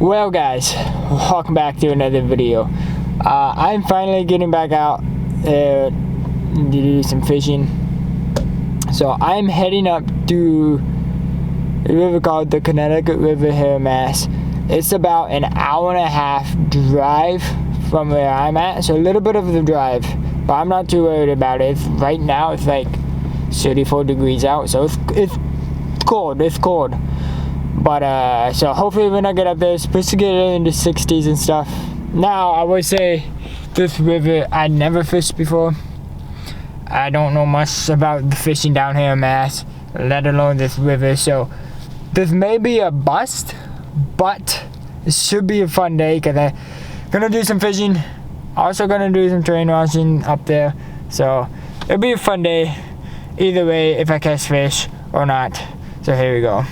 Well guys, welcome back to another video. I'm finally getting back out to do some fishing. So I'm heading up to a river called the Connecticut River here in Mass. It's about an hour and a half drive from where I'm at, so a little bit of the drive, but I'm not too worried about it. Right now it's like 34 degrees out, so it's cold. But so hopefully when I get up there, it's supposed to get in the 60s and stuff. Now I would say this river I never fished before. I don't know much about the fishing down here in Mass, let alone this river, so this may be a bust, but it should be a fun day because I'm gonna do some fishing, also gonna do some terrain washing up there, so it'll be a fun day either way if I catch fish or not. So here we go.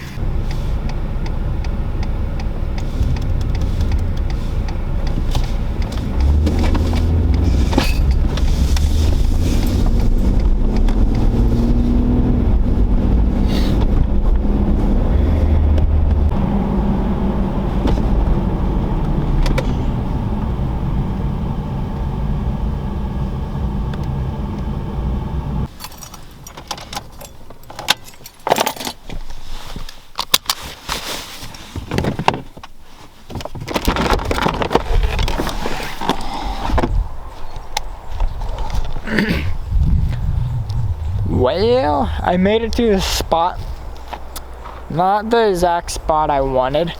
Well, I made it to the spot. Not the exact spot I wanted.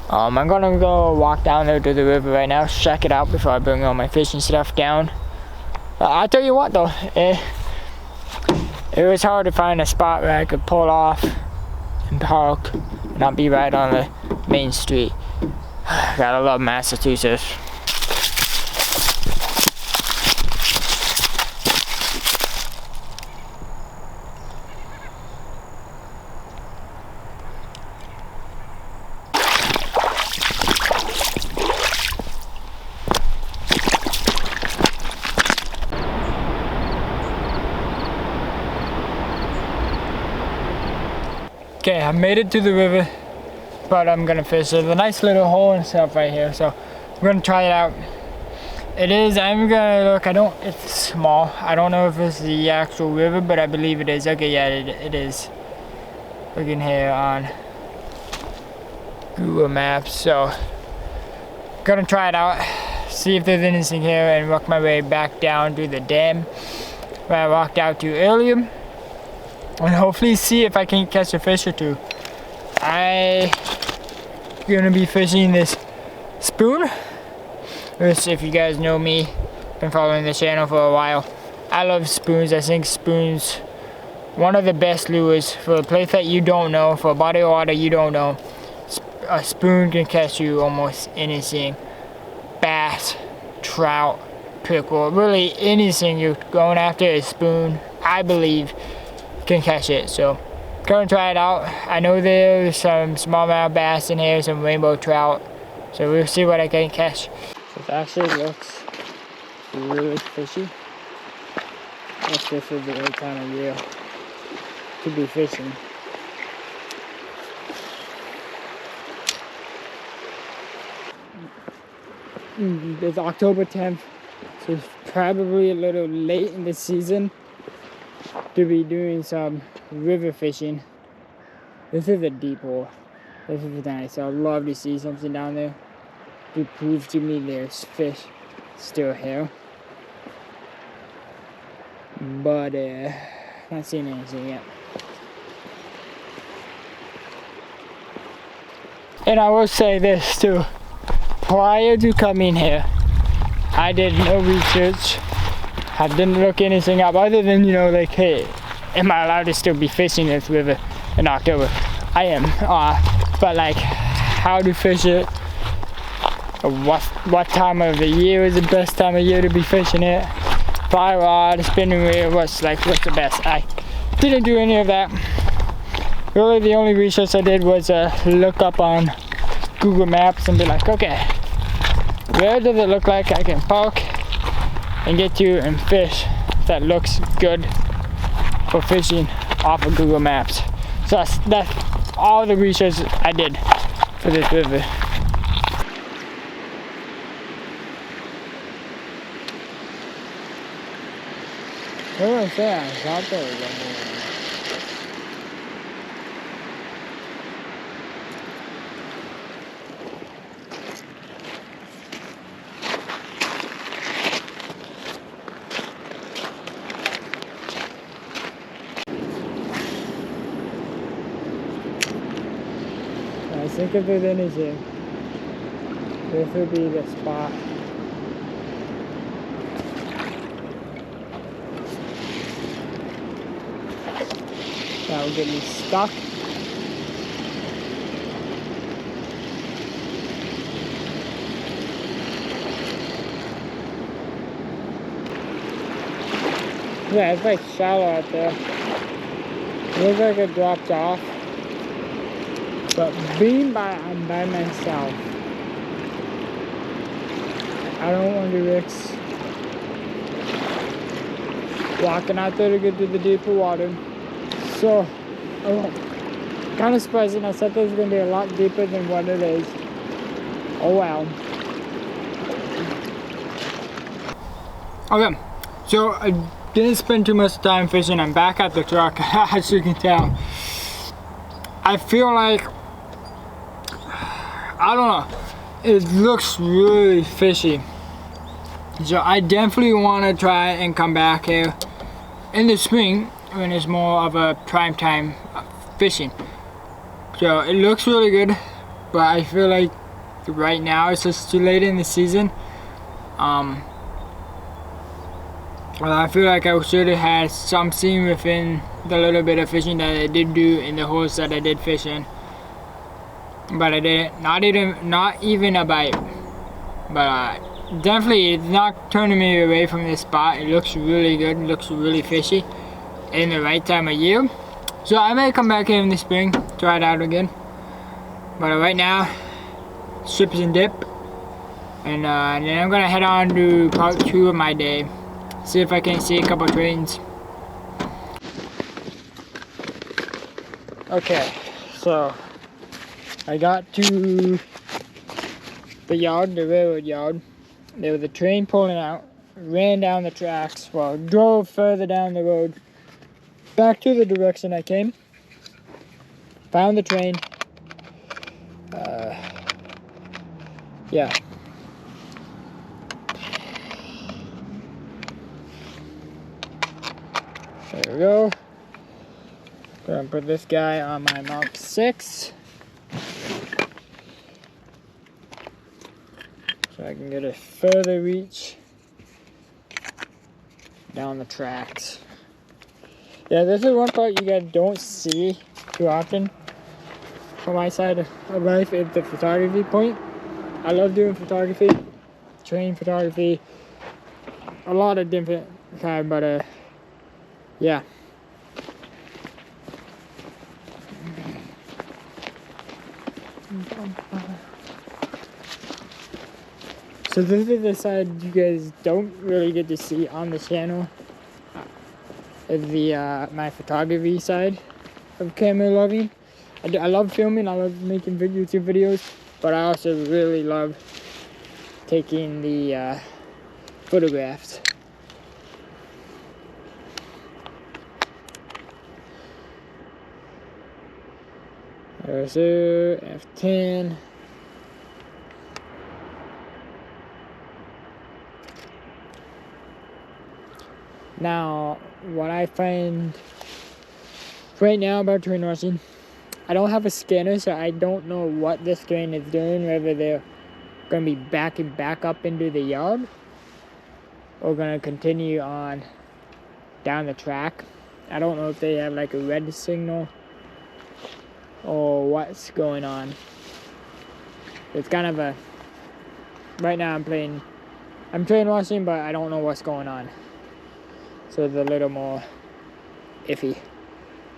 I'm gonna go walk down there to the river right now, check it out before I bring all my fishing stuff down. I'll tell you what though, it was hard to find a spot where I could pull off and park and not be right on the main street. Gotta love Massachusetts. Okay, I made it to the river, but I'm gonna fish. There's a nice little hole and stuff right here, so we're gonna try it out. I'm gonna look, it's small. I don't know if it's the actual river, but I believe it is. Okay, yeah, it is. Looking here on Google Maps, so gonna try it out, see if there's anything here, and work my way back down to the dam where I walked out to earlier. And hopefully see if I can catch a fish or two. I'm gonna be fishing this spoon, which, if you guys know me, been following the channel for a while, I love spoons. I think spoons, one of the best lures for a place that you don't know, for a body of water you don't know. A spoon can catch you almost anything. Bass, trout, pickerel, really anything you're going after, a spoon, I believe, can catch it. So gonna try it out. I know there's some smallmouth bass in here, some rainbow trout, so we'll see what I can catch. It actually looks really fishy. If this is the right time of year to be fishing. It's October 10th, so it's probably a little late in the season to be doing some river fishing. This is a deep hole. This is nice. I'd love to see something down there to prove to me there's fish still here. But not seeing anything yet. And I will say this too. Prior to coming here, I did no research. I didn't look anything up other than, like, hey, am I allowed to still be fishing this river in October? I am. But like, how to fish it, what time of the year is the best time of year to be fishing it, fly rod, spinning reel, what's the best? I didn't do any of that. Really, the only research I did was look up on Google Maps and be like, okay, where does it look like I can park and get to and fish that looks good for fishing off of Google Maps. So that's all the research I did for this river. What was that? I thought there was one more. I think if there's anything, this will be the spot. That will get me stuck. Yeah, it's like shallow out there. Looks like it drops off. But being I'm by myself, I don't want to risk walking out there to get to the deeper water. So, I'm kind of surprised, and I thought this was going to be a lot deeper than what it is. Oh well. Okay, so I didn't spend too much time fishing. I'm back at the truck, as you can tell. I feel like, I don't know, it looks really fishy. So I definitely want to try and come back here in the spring when it's more of a prime time fishing. So it looks really good, but I feel like right now it's just too late in the season. Well, I feel like I should have had something within the little bit of fishing that I did do in the holes that I did fish in. But I didn't, not even a bite. But definitely it's not turning me away from this spot. It looks really good, it looks really fishy in the right time of year. So I may come back here in the spring, try it out again. But right now, strips and dip. And then I'm gonna head on to part 2 of my day. See if I can see a couple trains. Okay, so I got to the yard, the railroad yard. There was a train pulling out, ran down the tracks, well, drove further down the road, back to the direction I came, found the train. Yeah. There we go. Gonna put this guy on my Mark 6. So I can get a further reach down the tracks. Yeah, this is one part you guys don't see too often from my side of life, is the photography point. I love doing photography, train photography, a lot of different kind, but yeah. So this is the side you guys don't really get to see on the channel. Is the my photography side of camera loving. I love filming, I love making YouTube videos, but I also really love taking the photographs. There's F10. Now, what I find right now about train washing, I don't have a scanner, so I don't know what this train is doing, whether they're going to be backing back up into the yard or going to continue on down the track. I don't know if they have like a red signal or what's going on. It's kind of a, right now I'm train washing, but I don't know what's going on. So it's a little more iffy.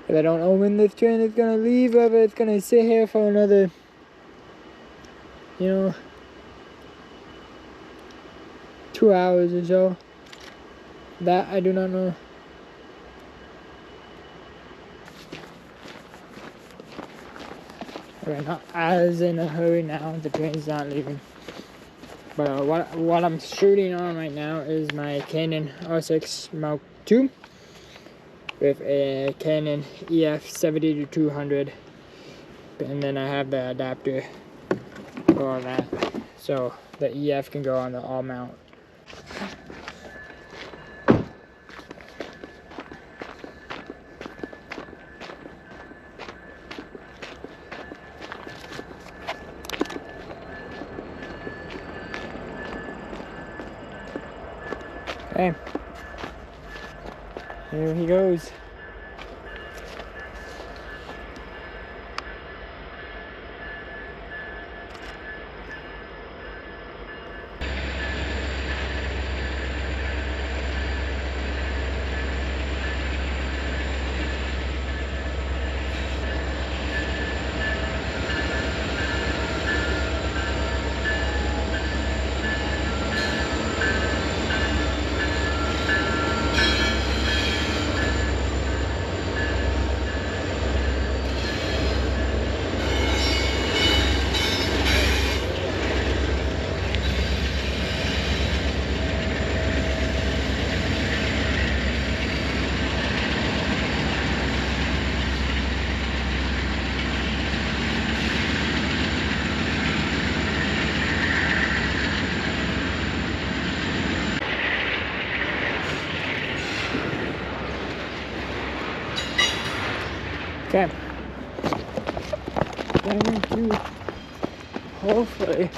Because I don't know when this train is going to leave, whether it's going to sit here for another, 2 hours or so. That I do not know. We're not as in a hurry now, the train's not leaving. But what I'm shooting on right now is my Canon R6 Mark II. with a Canon EF 70-200, and then I have the adapter for all that, so the EF can go on the all mount. Okay, here he goes. Okay. Going to hopefully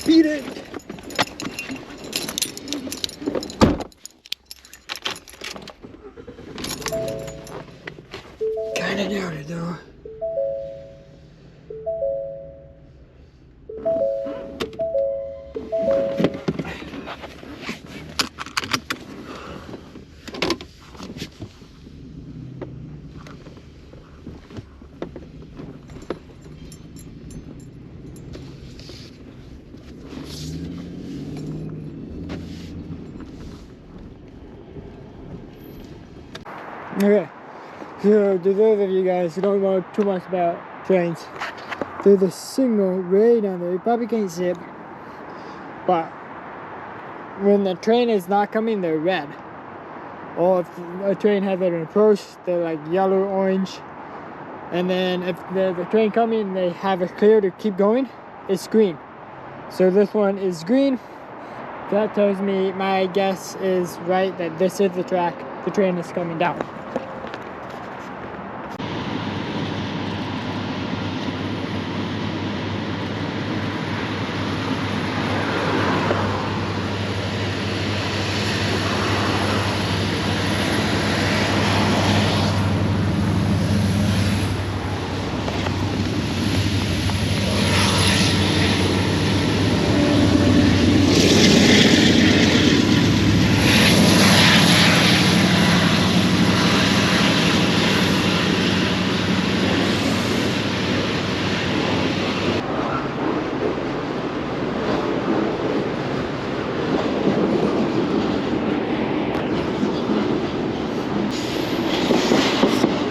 beat it. Kinda doubt it though. Okay, so to those of you guys who don't know too much about trains, there's a signal way down there. You probably can't see it, but when the train is not coming, they're red. Or if a train has an approach, they're like yellow, orange. And then if there's a train coming, they have it clear to keep going, it's green. So this one is green. That tells me my guess is right, that this is the track the train is coming down.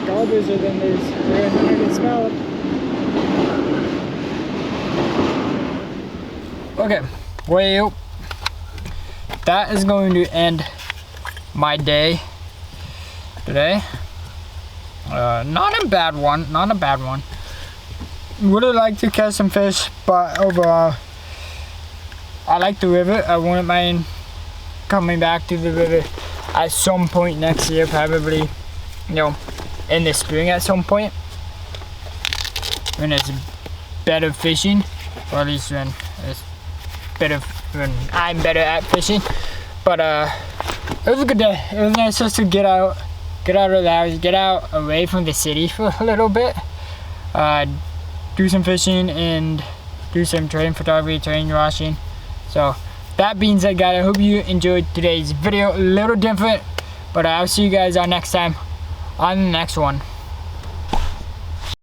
Garbage than this. I can smell it. Okay, well, that is going to end my day today. Not a bad one, not a bad one. Would have liked to catch some fish, but overall, I like the river. I wouldn't mind coming back to the river at some point next year, probably, you know, in the spring at some point, when it's better fishing, or at least when it's better, when I'm better at fishing. But it was a good day. It was nice just to get out of the house, get out away from the city for a little bit, do some fishing and do some train photography, train washing. So that being said, guys, I hope you enjoyed today's video. A little different, but I'll see you guys on next time on the next one.